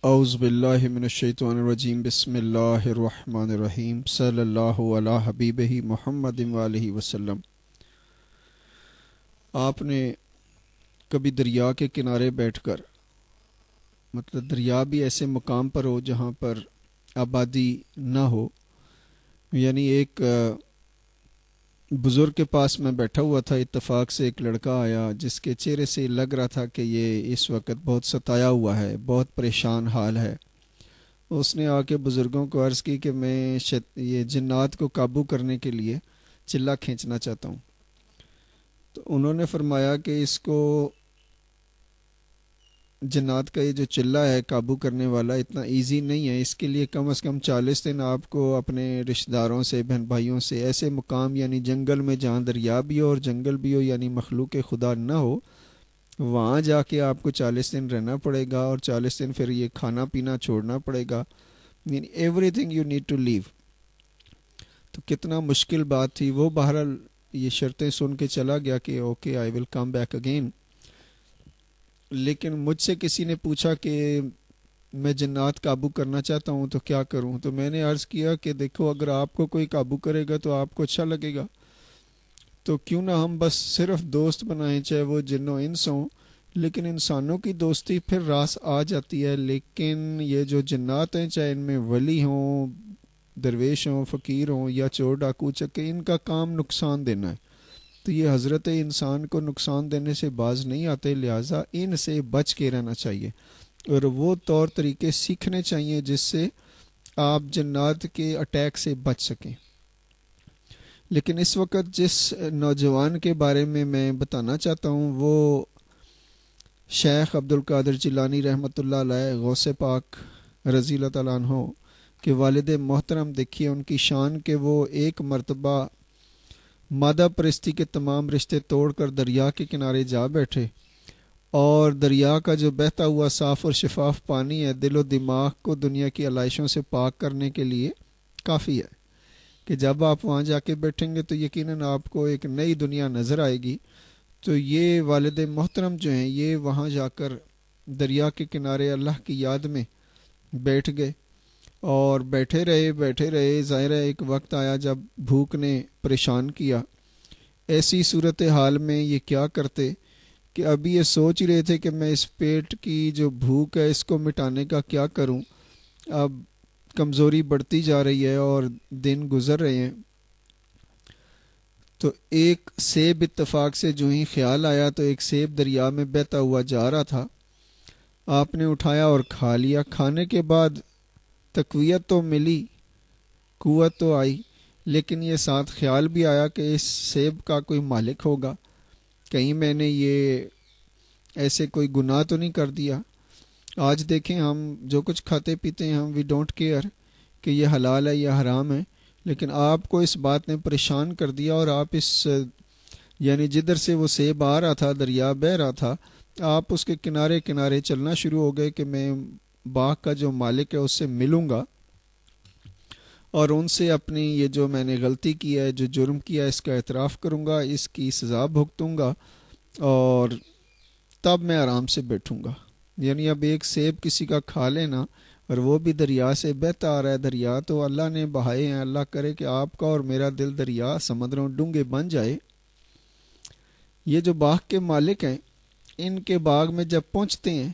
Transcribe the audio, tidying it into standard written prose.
اعوذ باللہ من الشیطان الرجیم بسم اللہ الرحمن الرحیم صلی اللہ علی حبیبہ محمد وآلہ وسلم۔ آپ نے کبھی دریا کے کنارے بیٹھ کر، مطلب دریا بھی ایسے مقام پر ہو جہاں پر آبادی نہ ہو، یعنی ایک بزرگ کے پاس میں بیٹھا ہوا تھا، اتفاق سے ایک لڑکا آیا جس کے چہرے سے لگ رہا تھا کہ یہ اس وقت بہت ستایا ہوا ہے، بہت پریشان حال ہے۔ اس نے آ کے بزرگوں کو عرض کی کہ میں یہ جنات کو قابو کرنے کے لیے چلہ کھینچنا چاہتا ہوں۔ تو انہوں نے فرمایا کہ اس کو جنات کا یہ جو چلہ ہے قابو کرنے والا اتنا ایزی نہیں ہے، اس کے لیے کم از کم 40 دن آپ کو اپنے رشتہ داروں سے، بہن بھائیوں سے، ایسے مقام یعنی جنگل میں جہاں دریا بھی ہو اور جنگل بھی ہو، یعنی مخلوق خدا نہ ہو، وہاں جا کے آپ کو 40 دن رہنا پڑے گا، اور 40 دن پھر یہ کھانا پینا چھوڑنا پڑے گا، یعنی everything you need to leave. تو کتنا مشکل بات تھی۔ وہ بہرحال یہ شرطیں سن کے چلا گیا کہ okay I will come back again. لیکن مجھ سے کسی نے پوچھا کہ میں جنات قابو کرنا چاہتا ہوں تو کیا کروں؟ تو میں نے عرض کیا کہ دیکھو، اگر آپ کو کوئی قابو کرے گا تو آپ کو اچھا لگے گا، تو کیوں نہ ہم بس صرف دوست بنائیں، چاہے وہ جن و انس ہوں۔ لیکن انسانوں کی دوستی پھر راس آ جاتی ہے، لیکن یہ جو جنات ہیں، چاہے ان میں ولی ہوں، درویش ہوں، فقیر ہوں یا چور ڈاکو چکے، ان کا کام نقصان دینا ہے۔ تو یہ حضرت انسان کو نقصان دینے سے باز نہیں آتے، لہٰذا ان سے بچ کے رہنا چاہیے اور وہ طور طریقے سیکھنے چاہیے جس سے آپ جنات کے اٹیک سے بچ سکیں۔ لیکن اس وقت جس نوجوان کے بارے میں بتانا چاہتا ہوں وہ شیخ عبدالقادر جیلانی رحمۃ اللہ علیہ، غوث پاک رضی اللہ تعالیٰ عنہ کے والد محترم۔ دیکھیے ان کی شان کہ وہ ایک مرتبہ مادہ پرستی کے تمام رشتے توڑ کر دریا کے کنارے جا بیٹھے، اور دریا کا جو بہتا ہوا صاف اور شفاف پانی ہے، دل و دماغ کو دنیا کی علائشوں سے پاک کرنے کے لیے کافی ہے کہ جب آپ وہاں جا کے بیٹھیں گے تو یقیناً آپ کو ایک نئی دنیا نظر آئے گی۔ تو یہ والد محترم جو ہیں، یہ وہاں جا کر دریا کے کنارے اللہ کی یاد میں بیٹھ گئے اور بیٹھے رہے۔ ظاہر ہے ایک وقت آیا جب بھوک نے پریشان کیا۔ ایسی صورتحال میں یہ کیا کرتے کہ ابھی یہ سوچ ہی رہے تھے کہ میں اس پیٹ کی جو بھوک ہے اس کو مٹانے کا کیا کروں۔ اب کمزوری بڑھتی جا رہی ہے اور دن گزر رہے ہیں، تو ایک سیب اتفاق سے جو ہی خیال آیا تو ایک سیب دریا میں بہتا ہوا جا رہا تھا۔ آپ نے اٹھایا اور کھا لیا۔ کھانے کے بعد تقویت تو ملی، قوت تو آئی، لیکن یہ ساتھ خیال بھی آیا کہ اس سیب کا کوئی مالک ہوگا، کہیں میں نے یہ ایسے کوئی گناہ تو نہیں کر دیا۔ آج دیکھیں ہم جو کچھ کھاتے پیتے ہیں، ہم وی ڈونٹ کیئر کہ یہ حلال ہے یا حرام ہے، لیکن آپ کو اس بات نے پریشان کر دیا اور آپ اس یعنی جدھر سے وہ سیب آ رہا تھا، دریا بہہ رہا تھا، آپ اس کے کنارے کنارے چلنا شروع ہو گئے کہ میں باغ کا جو مالک ہے اس سے ملوں گا اور ان سے اپنی یہ جو میں نے غلطی کی ہے، جو جرم کیا، اس کا اعتراف کروں گا، اس کی سزا بھگتوں گا اور تب میں آرام سے بیٹھوں گا۔ یعنی اب ایک سیب کسی کا کھا لینا، اور وہ بھی دریا سے بہتا آ رہا ہے۔ دریا تو اللہ نے بہائے ہیں، اللہ کرے کہ آپ کا اور میرا دل دریا سمندروں ڈونگے بن جائے۔ یہ جو باغ کے مالک ہیں، ان کے باغ میں جب پہنچتے ہیں